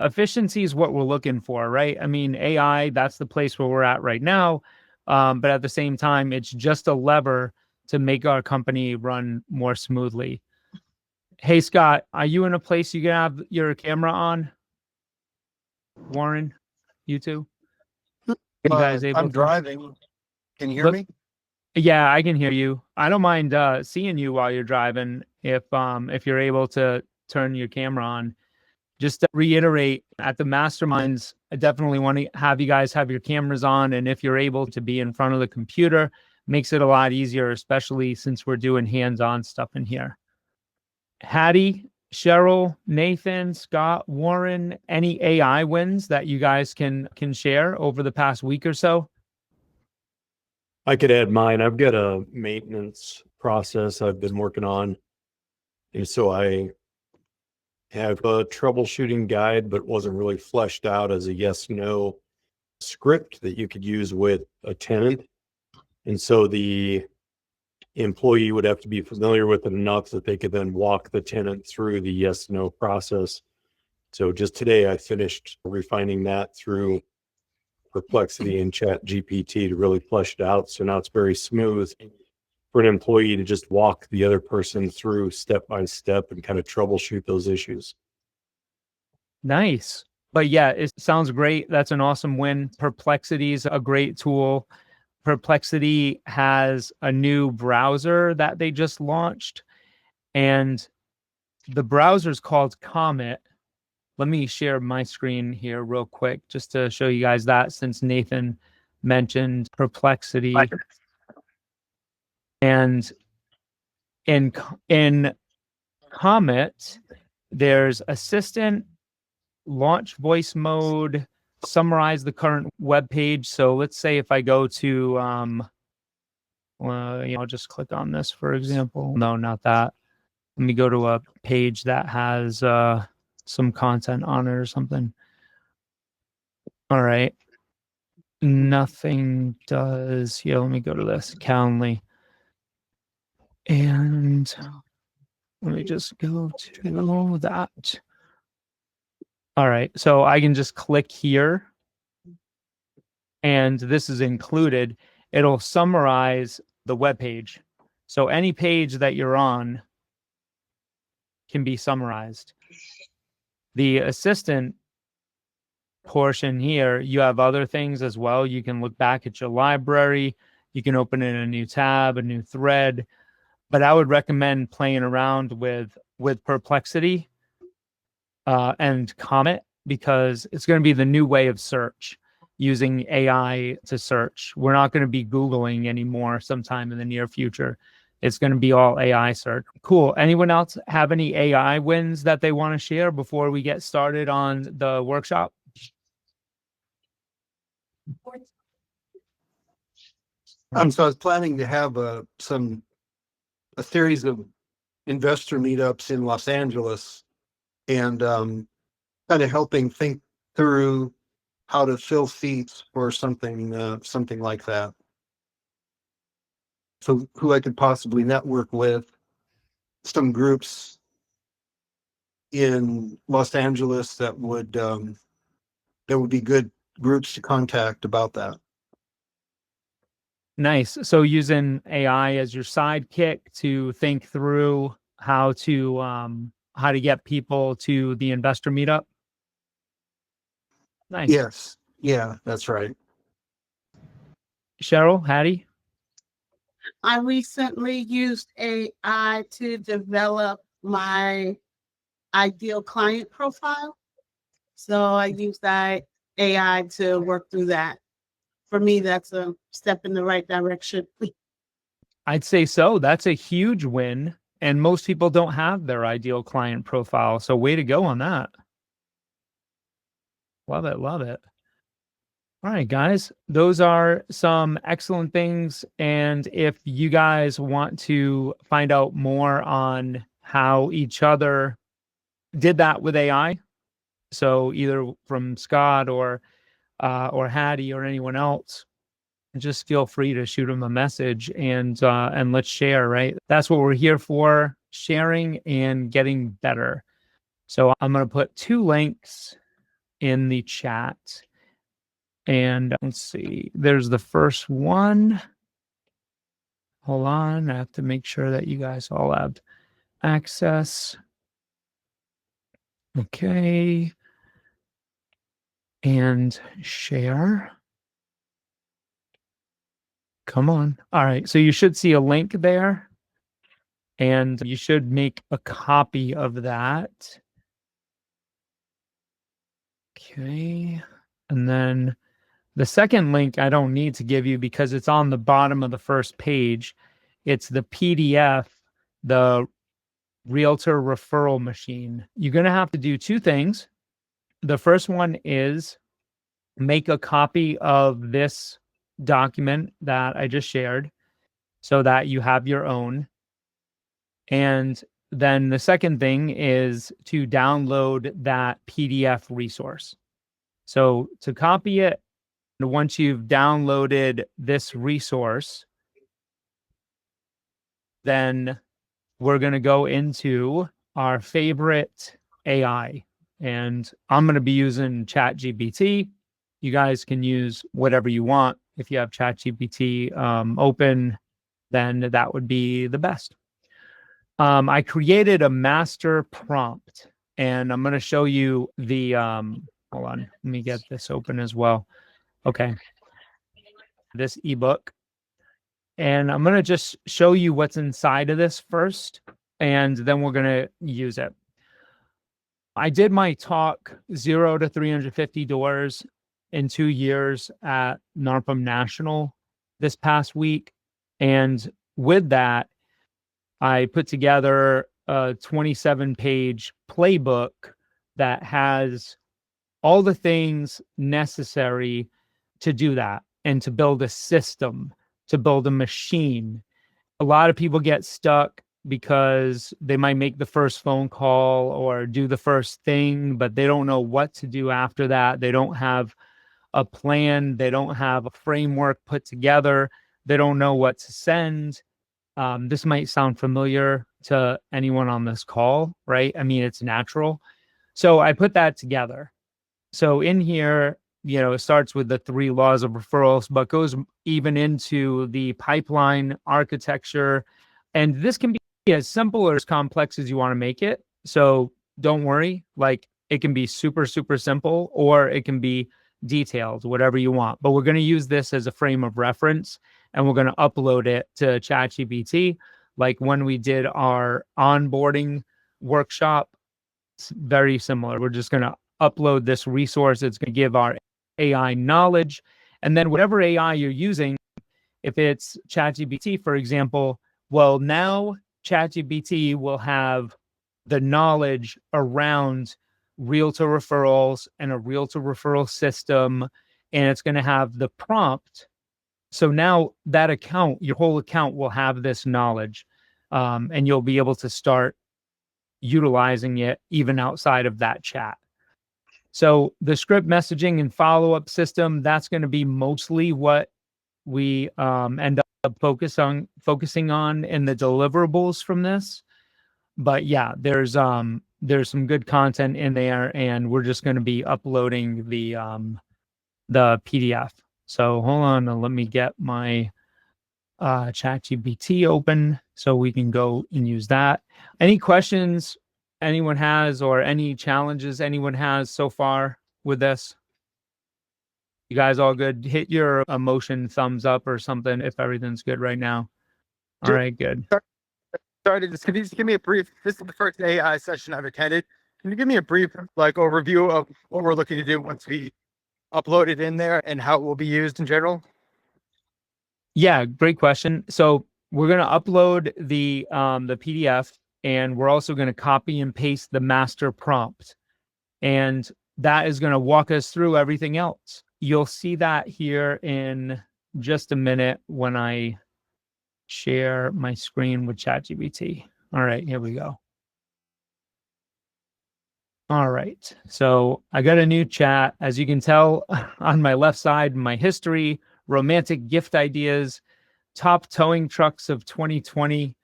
Efficiency is what we're looking for, right? I mean, AI, that's the place where we're at right now. But at the same time, it's just a lever to make our company run more smoothly. Hey, Scott, are you in a place you can have your camera on? Warren, you two? You guys able I'm to? driving. Can you hear Look, me? yeah, I can hear you. I don't mind seeing you while you're driving if you're able to turn your camera on. Just to reiterate, at the masterminds, I definitely want to have you guys have your cameras on. And if you're able to be in front of the computer, makes it a lot easier, especially since we're doing hands-on stuff in here. Hattie, Cheryl, Nathan, Scott, Warren, any AI wins that you guys can share over the past week or so? I could add mine. I've got a maintenance process I've been working on. And so I have a troubleshooting guide, but wasn't really fleshed out as a yes/no script that you could use with a tenant. And so the employee would have to be familiar with it enough that they could then walk the tenant through the yes/no process. So just today, I finished refining that through Perplexity and Chat GPT to really flesh it out. So now it's very smooth for an employee to just walk the other person through step by step and kind of troubleshoot those issues. Nice. But yeah, it sounds great. That's an awesome win. Perplexity is a great tool. Perplexity has a new browser that they just launched, and the browser is called Comet. Let me share my screen here real quick just to show you guys that, since Nathan mentioned Perplexity. And in Comet, there's assistant, launch voice mode, summarize the current web page. So let's say if I go to, I'll just click on this, for example. No, not that. Let me go to a page that has some content on it or something. All right. Nothing does. Here, let me go to this Calendly. And let me just go to that. All right. So I can just click here. And this is included. It'll summarize the web page. So any page that you're on can be summarized. The assistant portion here, you have other things as well. You can look back at your library. You can open in a new tab, a new thread. But I would recommend playing around with Perplexity and Comet, because it's going to be the new way of search, using AI to search. We're not going to be Googling anymore sometime in the near future. It's going to be all AI search. Cool. Anyone else have any AI wins that they want to share before we get started on the workshop? So I was planning to have a series of investor meetups in Los Angeles, and kind of helping think through how to fill seats for something like that. So who I could possibly network with, some groups in Los Angeles that would be good groups to contact about that. Nice. So using AI as your sidekick to think through how to get people to the investor meetup. Nice. Yes. Yeah, that's right. Cheryl, Hattie? I recently used AI to develop my ideal client profile. So I used that AI to work through that. For me, that's a step in the right direction. I'd say so. That's a huge win. And most people don't have their ideal client profile. So way to go on that. Love it. Love it. All right, guys, those are some excellent things. And if you guys want to find out more on how each other did that with AI, so either from Scott or Hattie or anyone else, just feel free to shoot them a message and let's share, right? That's what we're here for, sharing and getting better. So I'm going to put 2 links in the chat. And let's see, there's the first one. Hold on, I have to make sure that you guys all have access. Okay. And share. Come on. All right. So you should see a link there, and you should make a copy of that. Okay. And then the second link I don't need to give you because it's on the bottom of the first page. It's the PDF, the Realtor Referral Machine. You're going to have to do two things. The first one is make a copy of this document that I just shared so that you have your own. And then the second thing is to download that PDF resource. So to copy it, once you've downloaded this resource, then we're going to go into our favorite AI. And I'm going to be using ChatGPT. You guys can use whatever you want. If you have ChatGPT open, then that would be the best. I created a master prompt, and I'm going to show you the, hold on, let me get this open as well. Okay. This ebook. And I'm going to just show you what's inside of this first, and then we're going to use it. I did my talk 0 to 350 doors in 2 years at NARPM National this past week. And with that, I put together a 27-page playbook that has all the things necessary to do that and to build a system, to build a machine. A lot of people get stuck because they might make the first phone call or do the first thing, but they don't know what to do after that. They don't have a plan. They don't have a framework put together. They don't know what to send. This might sound familiar to anyone on this call, right? I mean, it's natural. So I put that together. So in here, it starts with the 3 laws of referrals, but goes even into the pipeline architecture. And this can be as simple or as complex as you want to make it. So don't worry, like it can be super, super simple, or it can be detailed, whatever you want. But we're going to use this as a frame of reference, and we're going to upload it to ChatGPT. Like when we did our onboarding workshop, it's very similar. We're just going to upload this resource. It's going to give our AI knowledge. And then whatever AI you're using, if it's ChatGPT, for example, well, now ChatGPT will have the knowledge around realtor referrals and a realtor referral system, and it's going to have the prompt. So now that account, your whole account will have this knowledge, and you'll be able to start utilizing it even outside of that chat. So the script messaging and follow-up system, that's going to be mostly what we end up focusing on in the deliverables from this. But yeah, there's some good content in there, and we're just going to be uploading the PDF. So hold on, let me get my ChatGPT open so we can go and use that. Any questions anyone has, or any challenges anyone has so far with this? You guys all good? Hit your emotion thumbs up or something if everything's good right now. All right, good. Sorry, can you just give me a brief? This is the first AI session I've attended. Can you give me a brief overview of what we're looking to do once we upload it in there and how it will be used in general? Yeah, great question. So we're going to upload the PDF, and we're also going to copy and paste the master prompt, and that is going to walk us through everything else. You'll see that here in just a minute when I share my screen with ChatGPT. All right, here we go. All right, so I got a new chat. As you can tell on my left side, my history, romantic gift ideas, top towing trucks of 2020,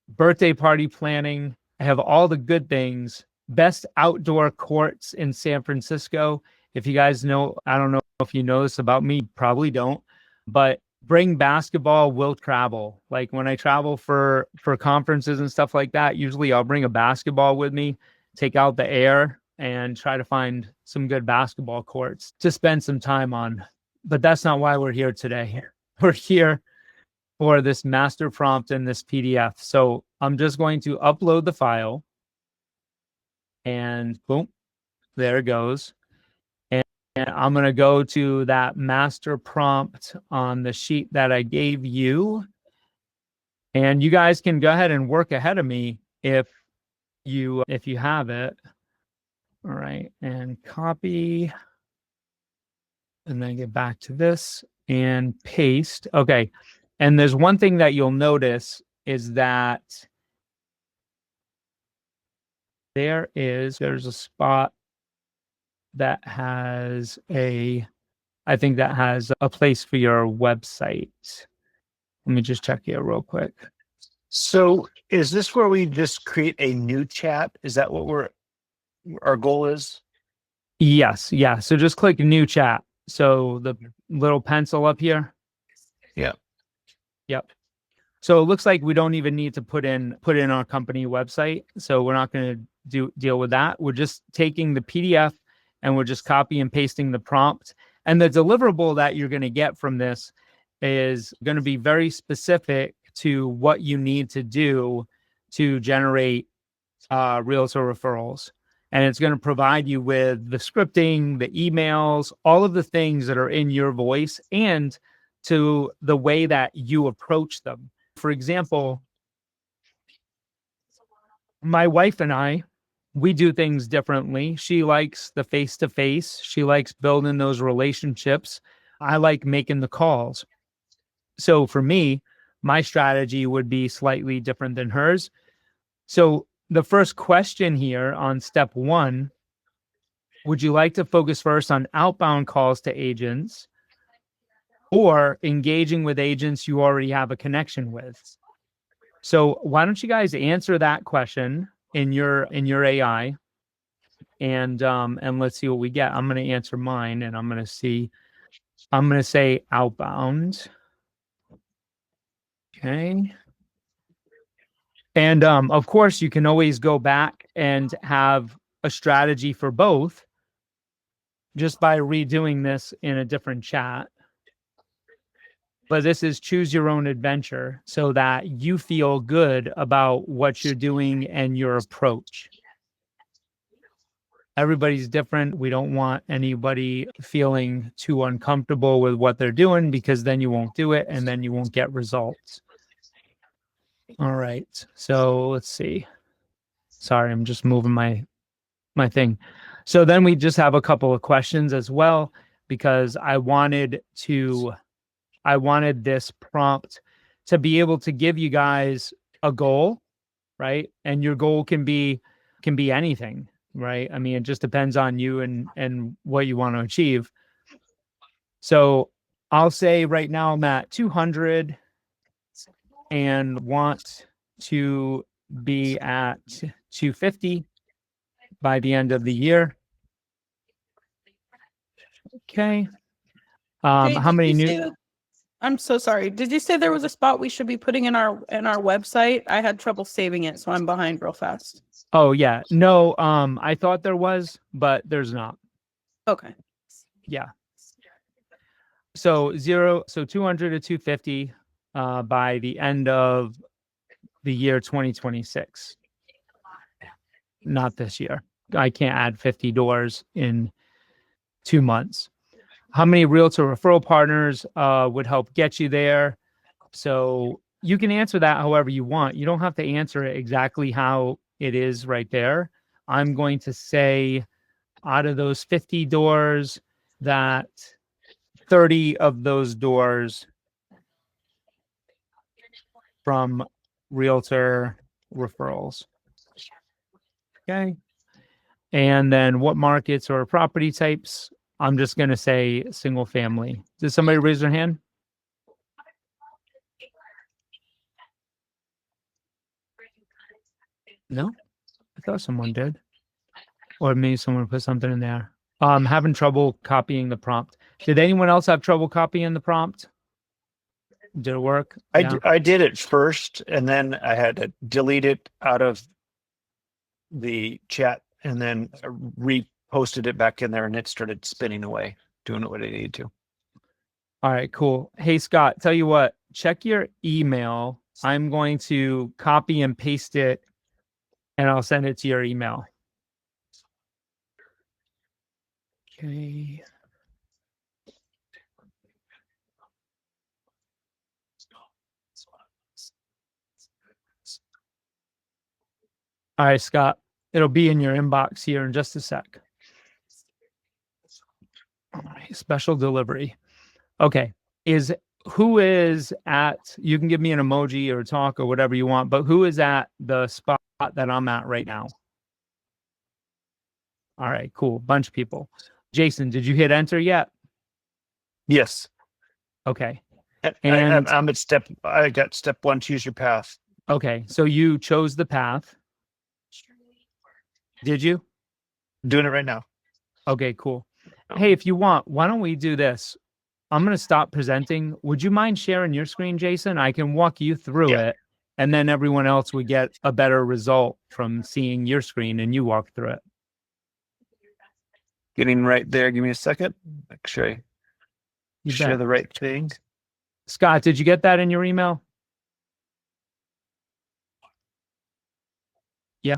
birthday party planning. I have all the good things, best outdoor courts in San Francisco. If you guys know, I don't know if you know this about me, probably don't, but bring basketball, will travel. Like when I travel for conferences and stuff like that, usually I'll bring a basketball with me, take out the air and try to find some good basketball courts to spend some time on. But that's not why we're here today. We're here for this master prompt in this PDF. So I'm just going to upload the file and boom, there it goes. And I'm going to go to that master prompt on the sheet that I gave you. And you guys can go ahead and work ahead of me if you have it. All right. And copy. And then get back to this and paste. Okay. And there's one thing that you'll notice is that there's a spot that has I think that has a place for your website. Let me just check here real quick. So is this where we just create a new chat? Is that what our goal is? Yes. Yeah. So just click new chat. So the little pencil up here. Yeah. Yep. So it looks like we don't even need to put in our company website. So we're not going to deal with that. We're just taking the PDF and we're just copy and pasting the prompt. And the deliverable that you're going to get from this is going to be very specific to what you need to do to generate realtor referrals. And it's going to provide you with the scripting, the emails, all of the things that are in your voice and to the way that you approach them. For example, my wife and I, we do things differently. She likes the face-to-face. She likes building those relationships. I like making the calls. So for me, my strategy would be slightly different than hers. So the first question here on step 1, would you like to focus first on outbound calls to agents or engaging with agents you already have a connection with? So why don't you guys answer that question in your AI and let's see what we get. I'm going to answer mine and I'm going to say outbound. Okay. And of course you can always go back and have a strategy for both just by redoing this in a different chat. But this is choose your own adventure so that you feel good about what you're doing and your approach. Everybody's different. We don't want anybody feeling too uncomfortable with what they're doing because then you won't do it and then you won't get results. All right. So let's see. Sorry, I'm just moving my thing. So then we just have a couple of questions as well because I wanted this prompt to be able to give you guys a goal, right? And your goal can be anything, right? I mean, it just depends on you and what you want to achieve. So I'll say right now I'm at 200 and want to be at 250 by the end of the year. Okay. Jay, How did many you new? say I'm so sorry. Did you say there was a spot we should be putting in our website? I had trouble saving it, so I'm behind real fast. Oh yeah. No, I thought there was, but there's not. Okay. Yeah. So 200 to 250 by the end of the year 2026. Not this year. I can't add 50 doors in 2 months. How many realtor referral partners would help get you there? So you can answer that however you want. You don't have to answer it exactly how it is right there. I'm going to say out of those 50 doors that 30 of those doors from realtor referrals. Okay. And then what markets or property types? I'm just going to say single family. Did somebody raise their hand? No? I thought someone did. Or maybe someone put something in there. Having trouble copying the prompt. Did anyone else have trouble copying the prompt? Did it work? Yeah. I did it first, and then I had to delete it out of the chat, and then reposted it back in there, and it started spinning away, doing what it needed to. All right, cool. Hey, Scott, tell you what, check your email. I'm going to copy and paste it, and I'll send it to your email. Okay. All right, Scott, it'll be in your inbox here in just a sec. All right, special delivery. Okay. Who is at, you can give me an emoji or talk or whatever you want, but who is at the spot that I'm at right now? All right, cool. Bunch of people. Jason, did you hit enter yet? Yes. Okay. And I'm at I got step 1, choose your path. Okay. So you chose the path. Did you? Doing it right now. Okay, cool. Hey, if you want, why don't we do this? I'm going to stop presenting. Would you mind sharing your screen, Jason? I can walk you through it, and then everyone else would get a better result from seeing your screen and you walk through it. Getting right there. Give me a second. Make sure I You share bet. the right thing. Scott, did you get that in your email? Yeah.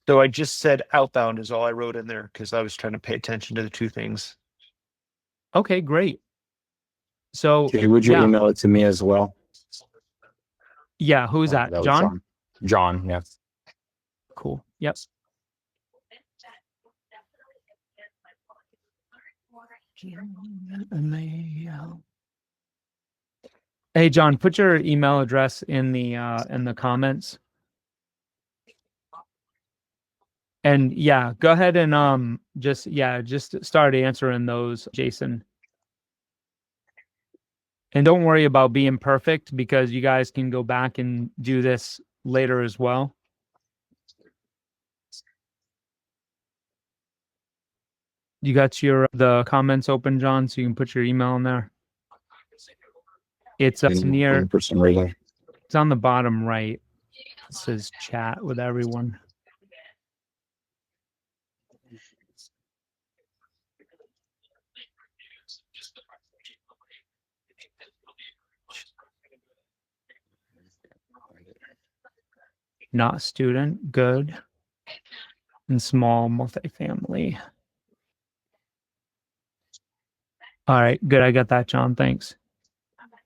So I just said outbound is all I wrote in there because I was trying to pay attention to the two things. Okay, great. So Okay, would you yeah. email it to me as well? Yeah, who's that? was John? John, yes. Cool. Yep. Hey, John, put your email address in the comments. And yeah, go ahead and just start answering those, Jason. And don't worry about being perfect because you guys can go back and do this later as well. You got the comments open, John, so you can put your email in there. It's near, For some reason. it's on the bottom right. It says chat with everyone. Not student, good. And small multifamily. All right, good. I got that, John. Thanks.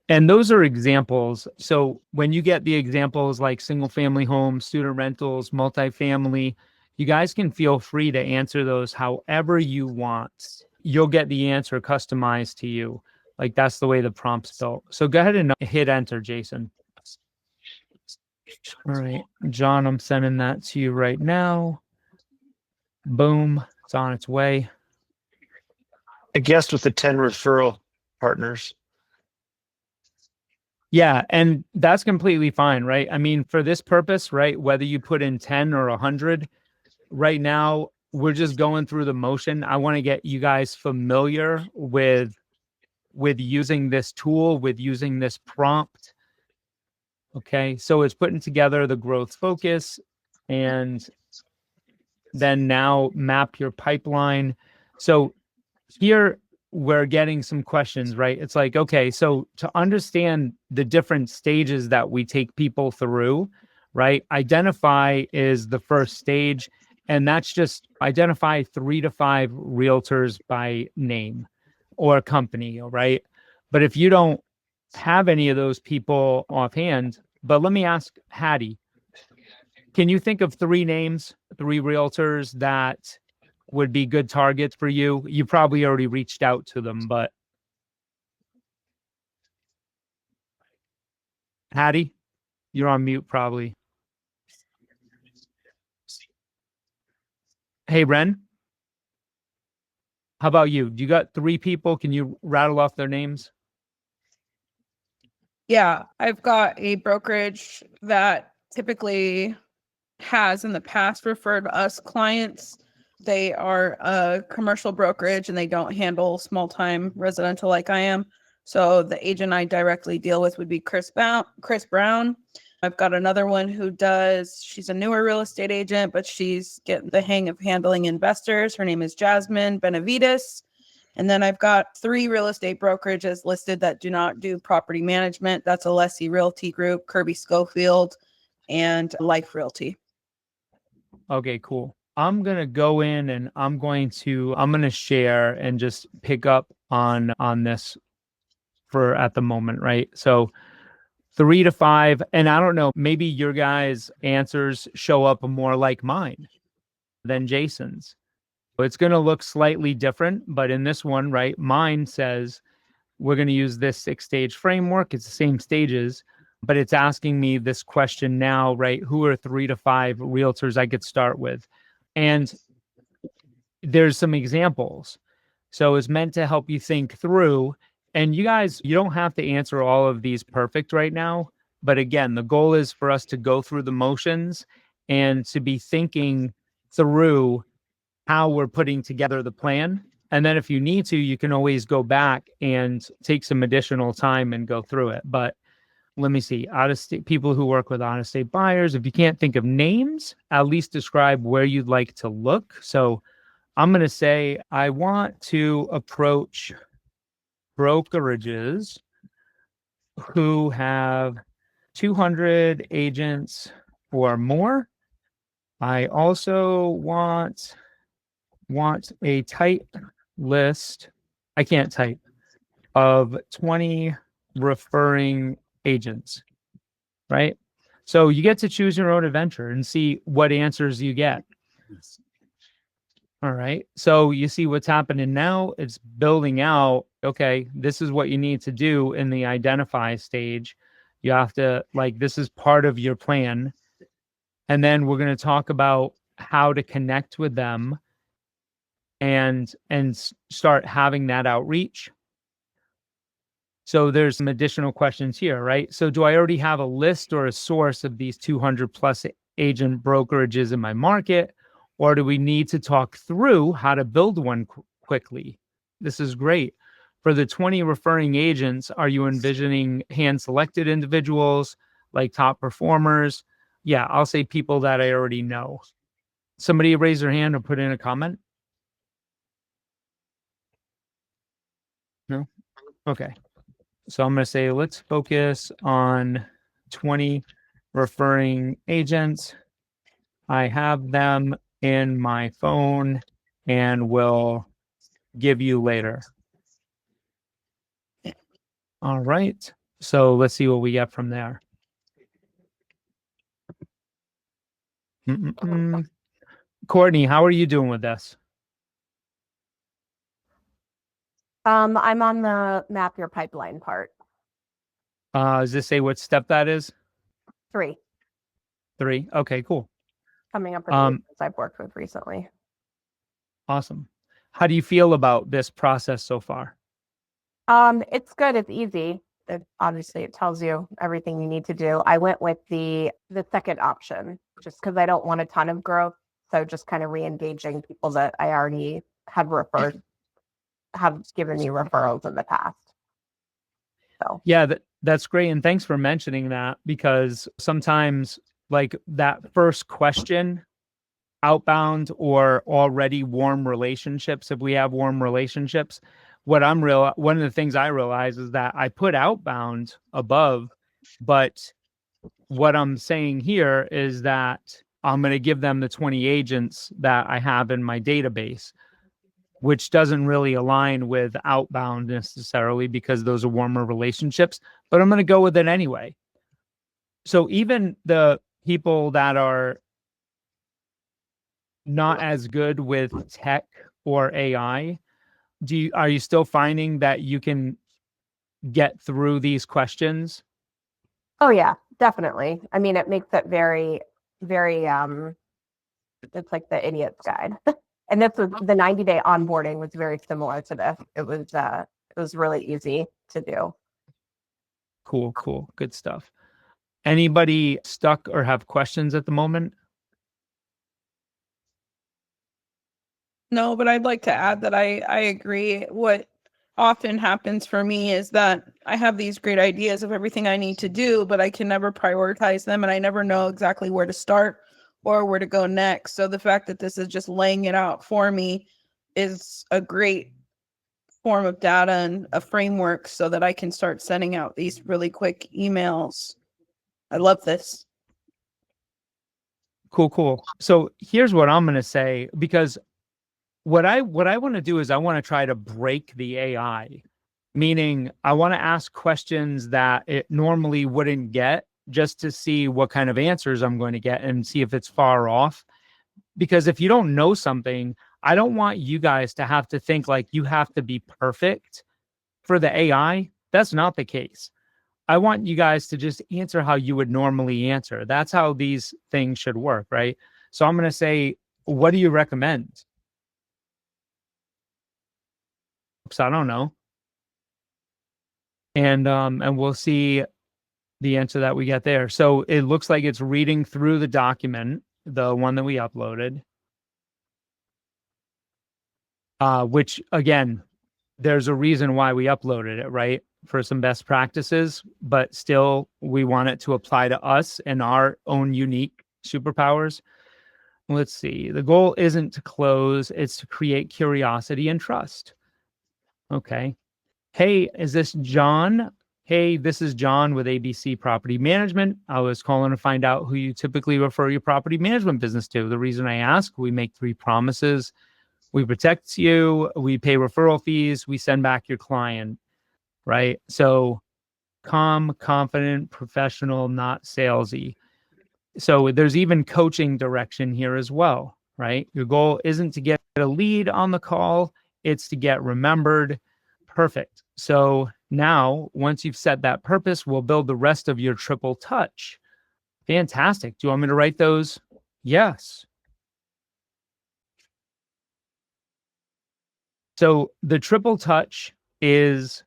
And those are examples. So when you get the examples like single family homes, student rentals, multifamily, you guys can feel free to answer those however you want. You'll get the answer customized to you. Like that's the way the prompt's built. So go ahead and hit enter, Jason. All right, John, I'm sending that to you right now. Boom, it's on its way. I guess with the 10 referral partners. Yeah, and that's completely fine, right? I mean, for this purpose, right, whether you put in 10 or 100, right now, we're just going through the motion. I want to get you guys familiar with using this tool, with using this prompt. Okay, so it's putting together the growth focus and then now map your pipeline. So here we're getting some questions, right? It's like, okay, so to understand the different stages that we take people through, right? Identify is the first stage, and that's just identify 3 to 5 realtors by name or company, right? But if you don't have any of those people offhand, but let me ask Hattie, can you think of 3 names, 3 realtors that would be good targets for you? You probably already reached out to them, but Hattie, you're on mute probably. Hey, Ren, how about you? You got 3 people. Can you rattle off their names? Yeah, I've got a brokerage that typically has in the past referred us clients. They are a commercial brokerage and they don't handle small time residential like I am. So the agent I directly deal with would be Chris Brown. I've got another one who she's a newer real estate agent, but she's getting the hang of handling investors. Her name is Jasmine Benavides. And then I've got 3 real estate brokerages listed that do not do property management. That's Alessi Realty Group, Kirby Schofield, and Life Realty. Okay, cool. I'm going to go in and I'm going to share and just pick up on this for at the moment, right? So 3 to 5, and I don't know, maybe your guys' answers show up more like mine than Jason's. It's going to look slightly different, but in this one, right, mine says we're going to use this 6-stage framework. It's the same stages, but it's asking me this question now, right? Who are 3 to 5 realtors I could start with? And there's some examples. So it's meant to help you think through. And you guys, you don't have to answer all of these perfect right now. But again, the goal is for us to go through the motions and to be thinking through how we're putting together the plan. And then if you need to, you can always go back and take some additional time and go through it. But let me see, out of state people who work with out of state buyers, if you can't think of names, at least describe where you'd like to look. So I'm going to say I want to approach brokerages who have 200 agents or more. I also want a tight list. I can't type of 20 referring agents, right? So you get to choose your own adventure and see what answers you get. All right. So you see what's happening now. It's building out. Okay, this is what you need to do in the identify stage. You have to, this is part of your plan. And then we're going to talk about how to connect with them and start having that outreach. So there's some additional questions here, right? So do I already have a list or a source of these 200 plus agent brokerages in my market? Or do we need to talk through how to build one quickly? This is great. For the 20 referring agents, are you envisioning hand-selected individuals, like top performers? Yeah, I'll say people that I already know. Somebody raise their hand or put in a comment. No? Okay. So I'm going to say, let's focus on 20 referring agents. I have them in my phone and will give you later. All right. So let's see what we get from there. Courtney, how are you doing with this? I'm on the map your pipeline part. Does this say what step that is? 3. 3. Okay, cool. Coming up with the agents I've worked with recently. Awesome. How do you feel about this process so far? It's good. It's easy. Obviously, it tells you everything you need to do. I went with the second option just because I don't want a ton of growth. So just kind of re-engaging people that I already have given me referrals in the past. So yeah, that's great. And thanks for mentioning that, because sometimes that first question, outbound or already warm relationships, if we have warm relationships, one of the things I realize is that I put outbound above, but what I'm saying here is that I'm going to give them the 20 agents that I have in my database, which doesn't really align with outbound necessarily because those are warmer relationships, but I'm going to go with it anyway. So even the people that are not as good with tech or AI, are you still finding that you can get through these questions? oh yeah, definitely. I mean, it makes it very, very it's like the idiot's guide. And this was the 90-day onboarding was very similar to this. It was really easy to do. Cool. Good stuff. Anybody stuck or have questions at the moment? No, but I'd like to add that I agree. What often happens for me is that I have these great ideas of everything I need to do, but I can never prioritize them and I never know exactly where to start or where to go next. So the fact that this is just laying it out for me is a great form of data and a framework so that I can start sending out these really quick emails. I love this. Cool. So here's what I'm going to say, because what I want to do is I want to try to break the AI, meaning I want to ask questions that it normally wouldn't get, just to see what kind of answers I'm going to get and see if it's far off. Because if you don't know something, I don't want you guys to have to think like you have to be perfect for the AI. That's not the case. I want you guys to just answer how you would normally answer. That's how these things should work, right? So I'm going to say, what do you recommend? So I don't know. And we'll see the answer that we get there. So it looks like it's reading through the document, the one that we uploaded. Which again, there's a reason why we uploaded it, right? For some best practices, but still we want it to apply to us and our own unique superpowers. Let's see. The goal isn't to close, it's to create curiosity and trust. Okay. Hey, is this John? Hey, this is John with ABC Property Management. I was calling to find out who you typically refer your property management business to. The reason I ask, we make 3 promises. We protect you, we pay referral fees, we send back your client, right? So calm, confident, professional, not salesy. So there's even coaching direction here as well, right? Your goal isn't to get a lead on the call, it's to get remembered. Perfect. So now, once you've set that purpose, we'll build the rest of your triple touch. Fantastic. Do you want me to write those? Yes. So the triple touch is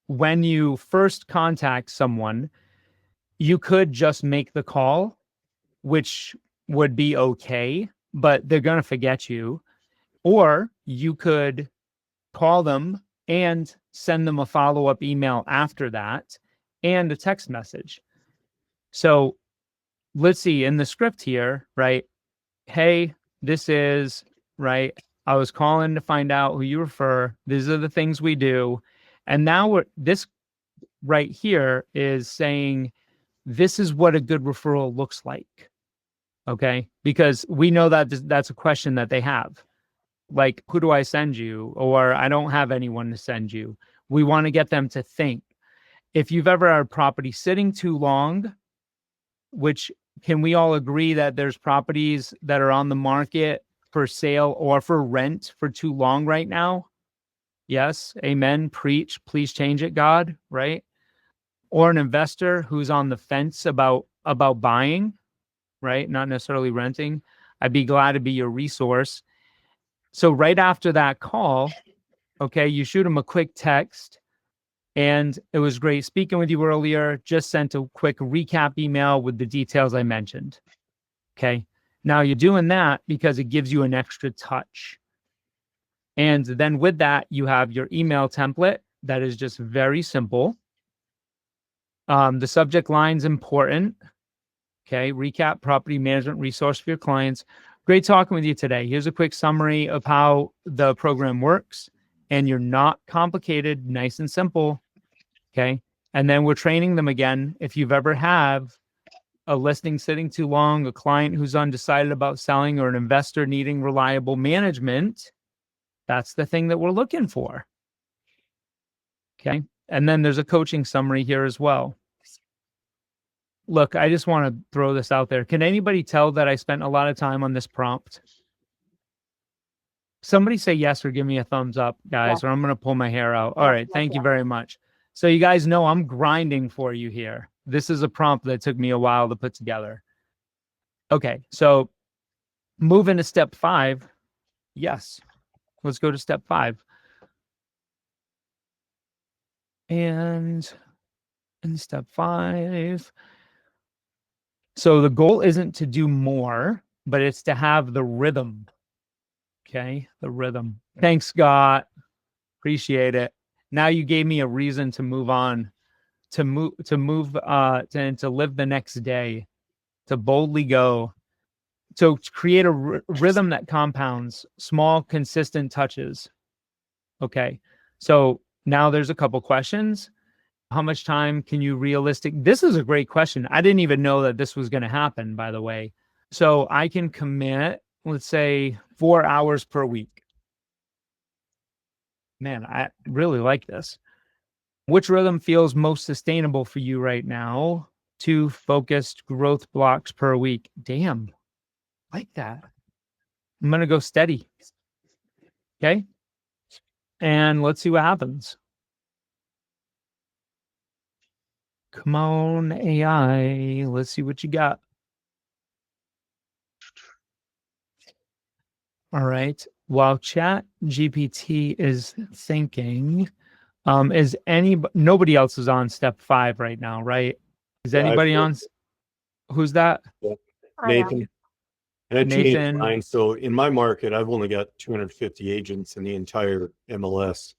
when you first contact someone, you could just make the call, which would be okay, but they're going to forget you. Or you could call them and send them a follow-up email after that and a text message. So let's see in the script here, right? Hey, this is, right? I was calling to find out who you refer. These are the things we do. And now this right here is saying, this is what a good referral looks like. Okay. Because we know that that's a question that they have. Like, who do I send you? Or I don't have anyone to send you. We want to get them to think. If you've ever had a property sitting too long, which can we all agree that there's properties that are on the market for sale or for rent for too long right now? Yes. Amen. Preach. Please change it, God. Right. Or an investor who's on the fence about buying, right? Not necessarily renting. I'd be glad to be your resource. So right after that call, okay, you shoot them a quick text. And it was great speaking with you earlier. Just sent a quick recap email with the details I mentioned. Okay. Now you're doing that because it gives you an extra touch. And then with that, you have your email template that is just very simple. The subject line's important. Okay. Recap property management resource for your clients. Great talking with you today. Here's a quick summary of how the program works. And you're not complicated, nice and simple. Okay. And then we're training them again. If you've ever have a listing sitting too long, a client who's undecided about selling, or an investor needing reliable management, that's the thing that we're looking for. Okay. And then there's a coaching summary here as well. Look, I just want to throw this out there. Can anybody tell that I spent a lot of time on this prompt? Somebody say yes or give me a thumbs up, guys, or I'm going to pull my hair out. All right. Thank you very much. So you guys know I'm grinding for you here. This is a prompt that took me a while to put together. Okay. So moving to step 5. Yes. Let's go to step 5. And in step 5. So the goal isn't to do more, but it's to have the rhythm. Okay, the rhythm. Thanks, Scott. Appreciate it. Now you gave me a reason to move on, to live the next day, to boldly go. So create a rhythm that compounds, small, consistent touches. Okay. So now there's a couple questions. How much time can you This is a great question. I didn't even know that this was going to happen, by the way. So I can commit, let's say 4 hours per week. Man, I really like this. Which rhythm feels most sustainable for you right now? 2 focused growth blocks per week. Damn, like that. I'm going to go steady. Okay. And let's see what happens. Come on, AI. Let's see what you got. All right. While Chat GPT is thinking, nobody else is on step 5 right now, right? Is Yeah, anybody on? Who's that? I am. Nathan. And I changed Nathan. mine. So in my market, I've only got 250 agents in the entire MLS.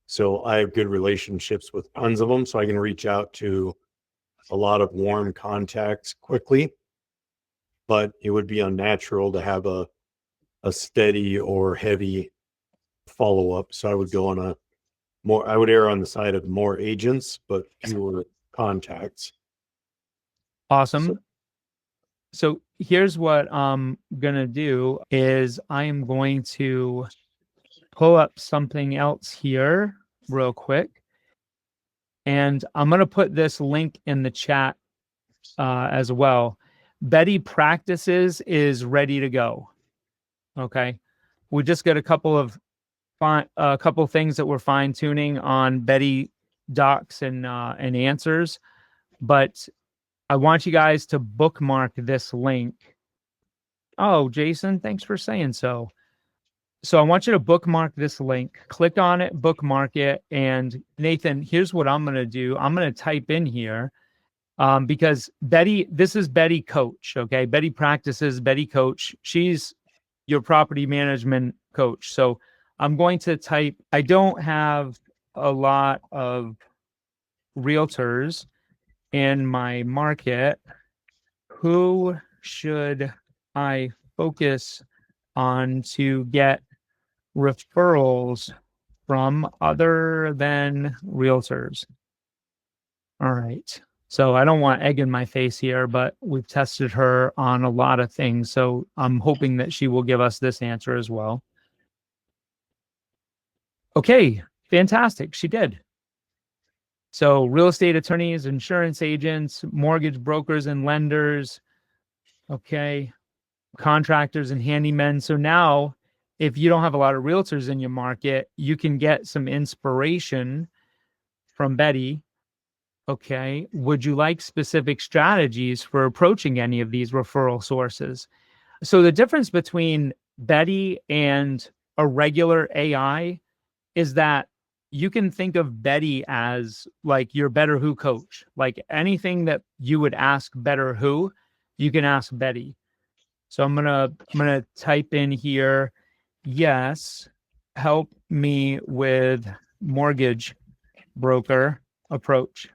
So I have good relationships with tons of them. So I can reach out to a lot of warm contacts quickly. But it would be unnatural to have a steady or heavy follow-up. So I would go on I would err on the side of more agents, but fewer contacts. Awesome. So here's what I'm gonna do is I am going to pull up something else here real quick. And I'm gonna put this link in the chat as well. Betty Practices is ready to go. Okay. We just got a couple things that we're fine tuning on Betty docs and answers, but I want you guys to bookmark this link. Oh, Jason, thanks for saying so. So I want you to bookmark this link, click on it, bookmark it. And Nathan, here's what I'm going to do. I'm going to type in here because this is Betty Coach. Okay. Betty Practices, Betty Coach. She's your property management coach. So I'm going to type, I don't have a lot of realtors in my market. Who should I focus on to get referrals from other than realtors? All right. So I don't want egg in my face here, but we've tested her on a lot of things. So I'm hoping that she will give us this answer as well. Okay, fantastic. She did. So real estate attorneys, insurance agents, mortgage brokers and lenders. Okay. Contractors and handymen. So now, if you don't have a lot of realtors in your market, you can get some inspiration from Betty. Okay. Would you like specific strategies for approaching any of these referral sources? So the difference between Betty and a regular AI is that you can think of Betty as like your BetterWho coach. Like anything that you would ask BetterWho, you can ask Betty. So I'm gonna type in here, yes, help me with mortgage broker approach.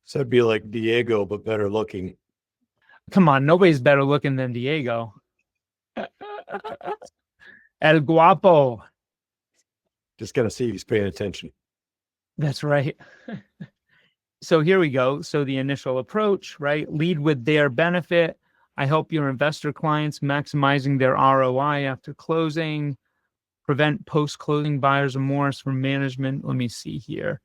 So it'd be like Diego, but better looking. Come on, nobody's better looking than Diego. El Guapo. Just gotta see if he's paying attention. That's right. So here we go. So the initial approach, right? Lead with their benefit. I help your investor clients maximizing their ROI after closing, prevent post-closing buyer's remorse from management. Let me see here.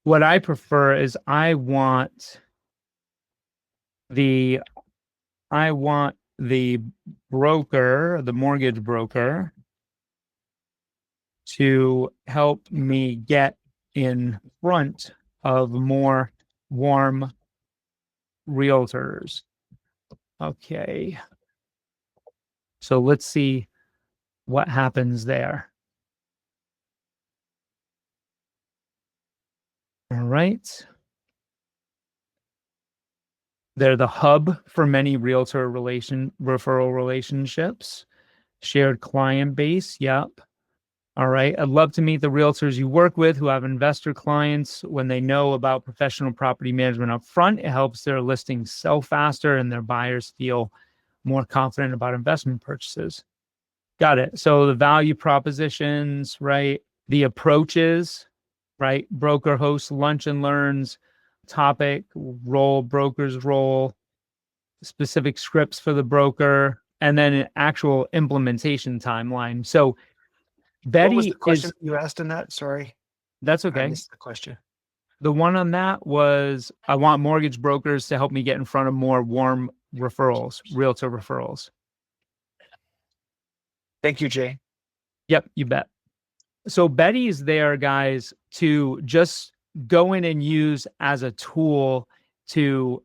What I prefer is I want the broker, the mortgage broker, to help me get in front of more warm realtors. Okay. So let's see what happens there. All right. They're the hub for many realtor referral relationships. Shared client base. Yep. All right. I'd love to meet the realtors you work with who have investor clients. When they know about professional property management up front, it helps their listings sell faster and their buyers feel more confident about investment purchases. Got it. So the value propositions, right? The approaches, right? Broker hosts lunch and learns, topic, role, broker's role, specific scripts for the broker, and then an actual implementation timeline. So What was Betty the question is, you asked in that? Sorry, that's I okay. missed the question. The one on that was, I want mortgage brokers to help me get in front of more warm referrals, realtor referrals. Thank you, Jay. Yep, you bet. So Betty's there, guys, to just go in and use as a tool to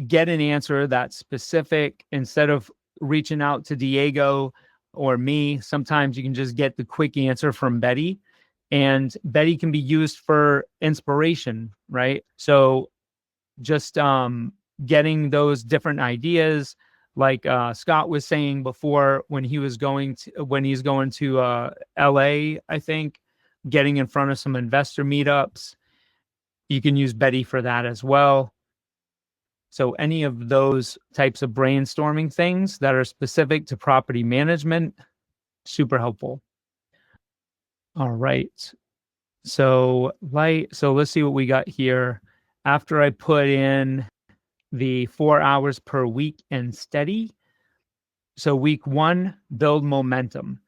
get an answer that's specific. Instead of reaching out to Diego or me, sometimes you can just get the quick answer from Betty, and Betty can be used for inspiration, right? So just getting those different ideas, like Scott was saying before, when he's going to LA, I think, getting in front of some investor meetups, you can use Betty for that as well. So any of those types of brainstorming things that are specific to property management, super helpful. All right. So let's see what we got here. After I put in the 4 hours per week and steady. So week 1, build momentum.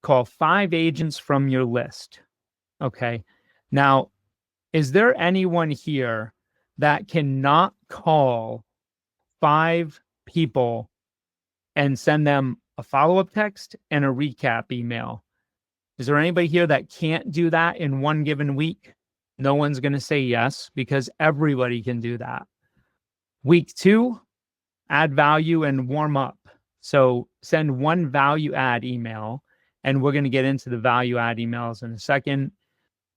Call 5 agents from your list. Okay. Now, is there anyone here that cannot call 5 people and send them a follow-up text and a recap email? Is there anybody here that can't do that in one given week? No one's going to say yes, because everybody can do that. Week 2, add value and warm up. So send 1 value add email, and we're going to get into the value add emails in a second.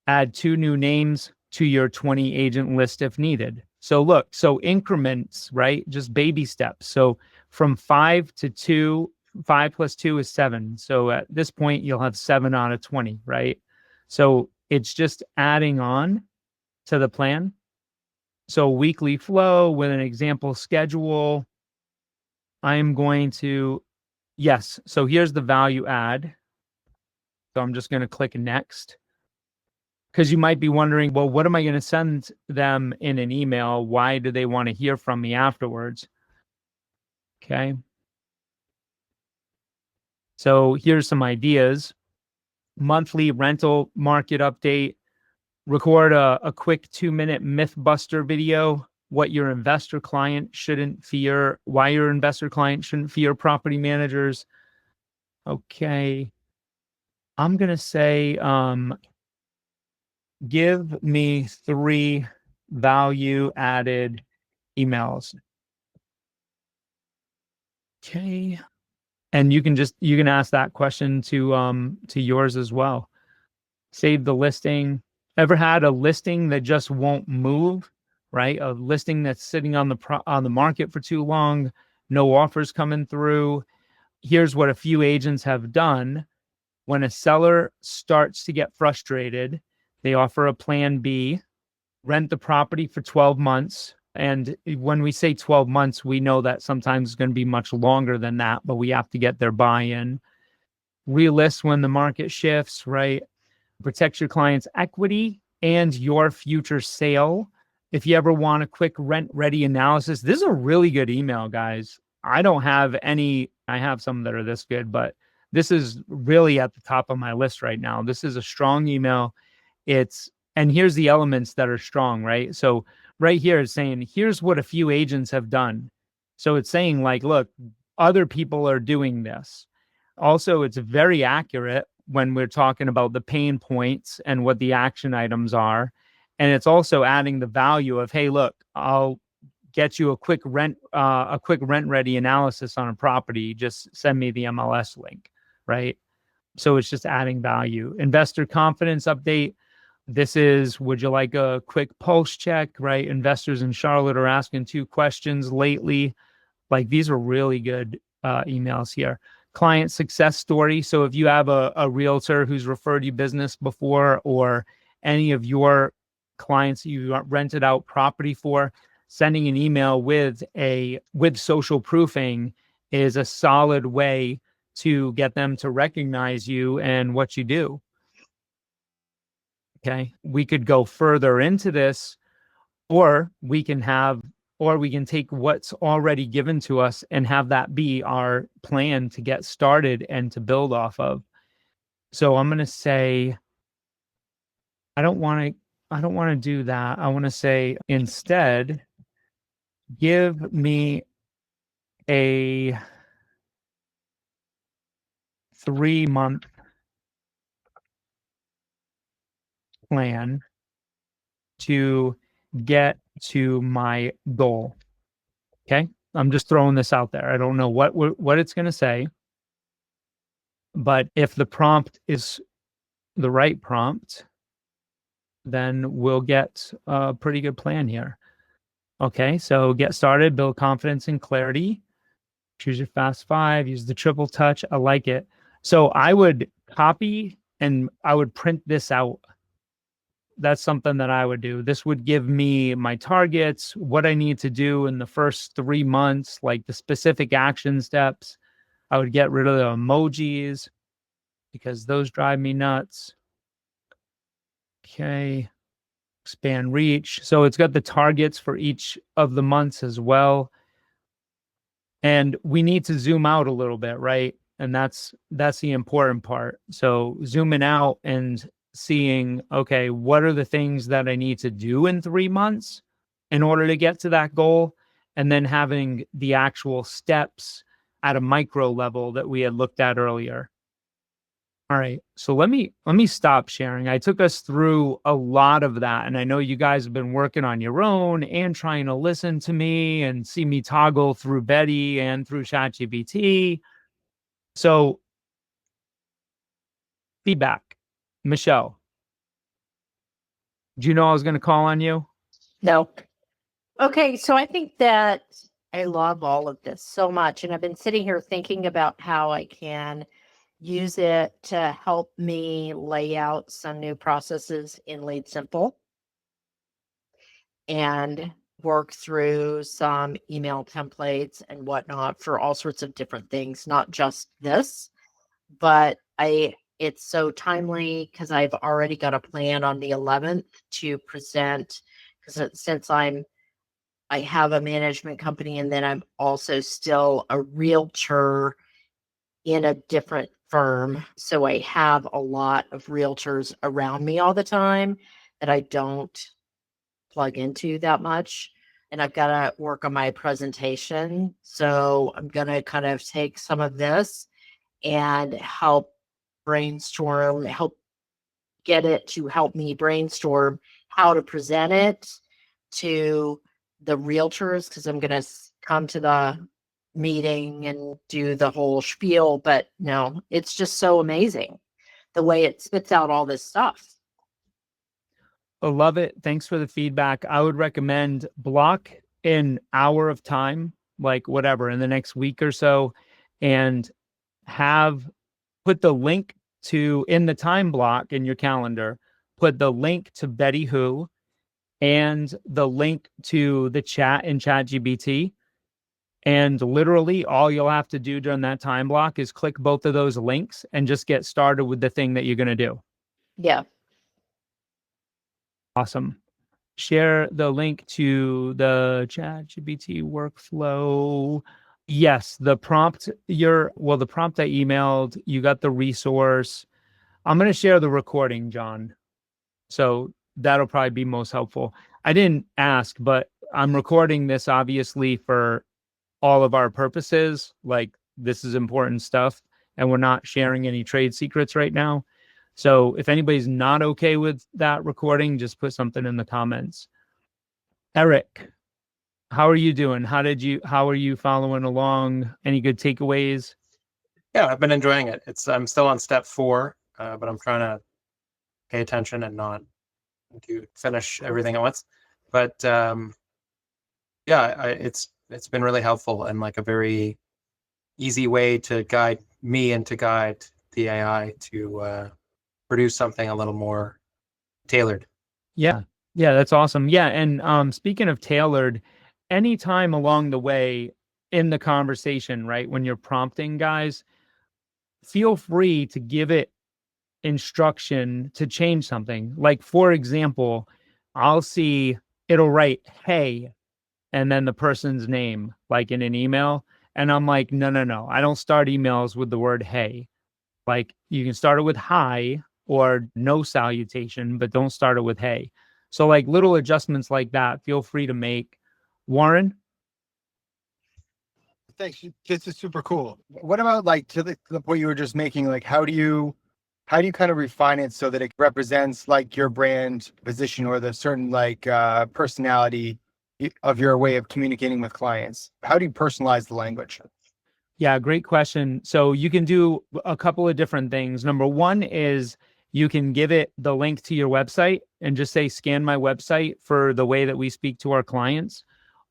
Add 2 new names to your 20 agent list if needed. So look, so increments, right? Just baby steps. So from 5 to 2, 5 plus 2 is 7. So at this point, you'll have 7 out of 20, right? So it's just adding on to the plan. So weekly flow with an example schedule. I am going to, yes. So here's the value add. So I'm just going to click next. Because you might be wondering, well, what am I going to send them in an email? Why do they want to hear from me afterwards? Okay. So here's some ideas. Monthly rental market update. Record a quick 2-minute myth buster video. What your investor client shouldn't fear. Why your investor client shouldn't fear property managers. Okay. I'm going to say, give me 3 value added emails. Okay. And you can ask that question to yours as well. Save the listing. Ever had a listing that just won't move, right? A listing that's sitting on the market for too long, no offers coming through. Here's what a few agents have done. When a seller starts to get frustrated, they offer a plan B, rent the property for 12 months. And when we say 12 months, we know that sometimes it's going to be much longer than that, but we have to get their buy-in. Relist when the market shifts, right? Protect your client's equity and your future sale. If you ever want a quick rent-ready analysis, this is a really good email, guys. I don't have any, I have some that are this good, but this is really at the top of my list right now. This is a strong email. And here's the elements that are strong, right? So right here it's saying, here's what a few agents have done. So it's saying like, look, other people are doing this. Also, it's very accurate when we're talking about the pain points and what the action items are. And it's also adding the value of, hey, look, I'll get you a quick rent ready analysis on a property. Just send me the MLS link, right? So it's just adding value. Investor confidence update. This is, would you like a quick pulse check, right? Investors in Charlotte are asking 2 questions lately. Like, these are really good emails here. client success story. So if you have a realtor who's referred you business before, or any of your clients you rented out property for, sending an email with social proofing is a solid way to get them to recognize you and what you do. Okay. We could go further into this, or we can take what's already given to us and have that be our plan to get started and to build off of. So I'm going to say, I don't want to do that. I want to say, instead, give me a 3-month plan to get to my goal. Okay. I'm just throwing this out there. I don't know what it's going to say, but if the prompt is the right prompt, then we'll get a pretty good plan here. Okay. So get started, build confidence and clarity. Choose your fast 5, use the triple touch. I like it. So I would copy and I would print this out. That's something that I would do. This would give me my targets, what I need to do in the first 3 months, like the specific action steps. I would get rid of the emojis because those drive me nuts. Okay. Expand reach. So it's got the targets for each of the months as well. And we need to zoom out a little bit, right? And that's the important part. So zooming out and seeing, okay, what are the things that I need to do in 3 months in order to get to that goal? And then having the actual steps at a micro level that we had looked at earlier. All right. So let me stop sharing. I took us through a lot of that. And I know you guys have been working on your own and trying to listen to me and see me toggle through Betty and through ChatGPT. So feedback. Michelle, do you know I was going to call on you? No. Okay, so I think that I love all of this so much. And I've been sitting here thinking about how I can use it to help me lay out some new processes in Lead Simple and work through some email templates and whatnot for all sorts of different things, not just this, but it's so timely because I've already got a plan on the 11th to present, because since I have a management company and then I'm also still a realtor in a different firm. So I have a lot of realtors around me all the time that I don't plug into that much. And I've got to work on my presentation. So I'm going to kind of take some of this and help get it to help me brainstorm how to present it to the realtors, because I'm going to come to the meeting and do the whole spiel. But no, it's just so amazing the way it spits out all this stuff. I love it. Thanks for the feedback. I would recommend block an hour of time, like whatever, in the next week or so, and put the link in the time block in your calendar, put the link to BetterWho and the link to the chat in ChatGPT. And literally all you'll have to do during that time block is click both of those links and just get started with the thing that you're going to do. Yeah. Awesome. Share the link to the ChatGPT workflow. Yes, the prompt I emailed, you got the resource. I'm going to share the recording, John. So that'll probably be most helpful. I didn't ask, but I'm recording this obviously for all of our purposes. Like, this is important stuff and we're not sharing any trade secrets right now. So if anybody's not okay with that recording, just put something in the comments. Eric, how are you doing? How are you following along? Any good takeaways? Yeah, I've been enjoying it. I'm still on step 4, but I'm trying to pay attention and not to finish everything at once. But yeah, it's been really helpful and like a very easy way to guide me and to guide the AI to produce something a little more tailored. Yeah. Yeah, that's awesome. Yeah. And speaking of tailored, anytime along the way in the conversation, right, when you're prompting guys, feel free to give it instruction to change something. Like, for example, I'll see it'll write, hey, and then the person's name, like in an email. And I'm like, no, no, no. I don't start emails with the word hey. Like, you can start it with hi or no salutation, but don't start it with hey. So, like, little adjustments like that, feel free to make. Warren? Thanks. This is super cool. What about like to the point you were just making? Like, how do you kind of refine it so that it represents like your brand position or the certain like personality of your way of communicating with clients? How do you personalize the language? Yeah, great question. So you can do a couple of different things. Number one is you can give it the link to your website and just say, scan my website for the way that we speak to our clients.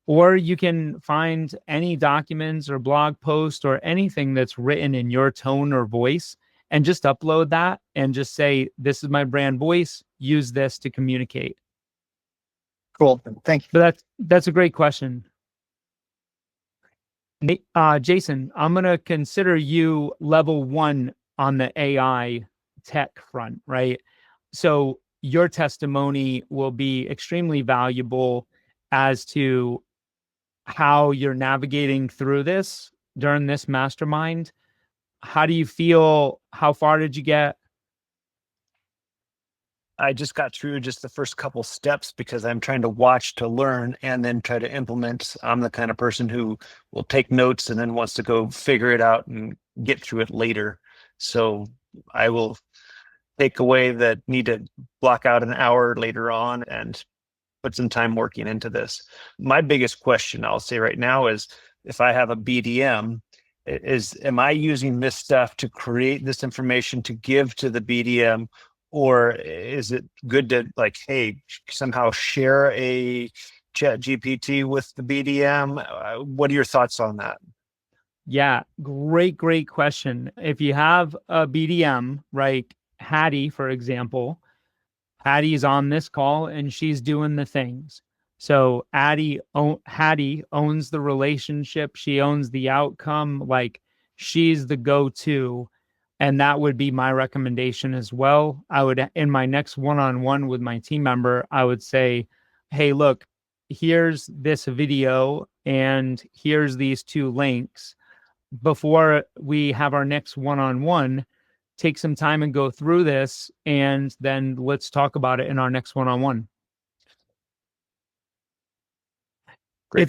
Or you can find any documents or blog post or anything that's written in your tone or voice and just upload that and just say, this is my brand voice. Use this to communicate. Cool. Thank you. But that's a great question. Jason, I'm going to consider you level 1 on the AI tech front, right? So your testimony will be extremely valuable as to how you're navigating through this during this mastermind. How do you feel? How far did you get? I just got through just the first couple steps because I'm trying to watch to learn and then try to implement. I'm the kind of person who will take notes and then wants to go figure it out and get through it later. So I will take away that need to block out an hour later on and put some time working into this. My biggest question I'll say right now is if I have a BDM, am I using this stuff to create this information to give to the BDM? Or is it good to like, hey, somehow share a chat GPT with the BDM? What are your thoughts on that? Yeah, great question. If you have a BDM, right, Hattie, for example, Hattie's on this call and she's doing the things. So Hattie owns the relationship. She owns the outcome. Like, she's the go-to. And that would be my recommendation as well. I would, in my next one-on-one with my team member, I would say, hey, look, here's this video and here's these 2 links. Before we have our next one-on-one, take some time and go through this, and then let's talk about it in our next one-on-one. Great.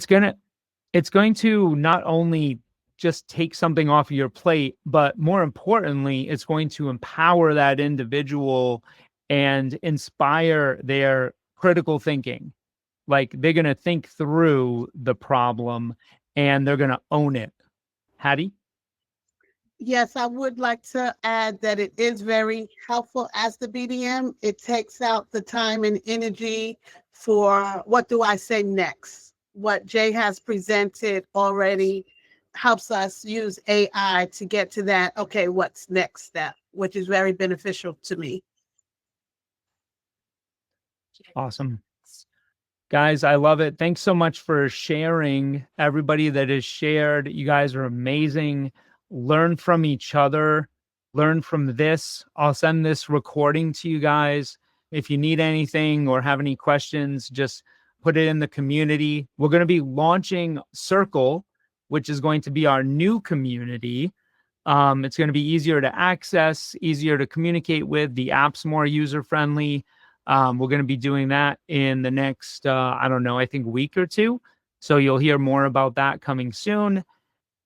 It's going to not only just take something off of your plate, but more importantly, it's going to empower that individual and inspire their critical thinking. Like, they're going to think through the problem and they're going to own it. Hattie? Yes, I would like to add that it is very helpful as the BDM. It takes out the time and energy for what do I say next? What Jay has presented already helps us use AI to get to that, okay, what's next step, which is very beneficial to me. Awesome. Guys, I love it. Thanks so much for sharing. Everybody that has shared, you guys are amazing. Learn from each other. Learn from this. I'll send this recording to you guys. If you need anything or have any questions, just put it in the community. We're going to be launching Circle, which is going to be our new community. It's going to be easier to access, easier to communicate with. The app's more user-friendly. We're going to be doing that in the next, I don't know, I think week or 2. So you'll hear more about that coming soon.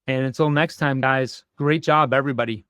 And until next time, guys, great job, everybody.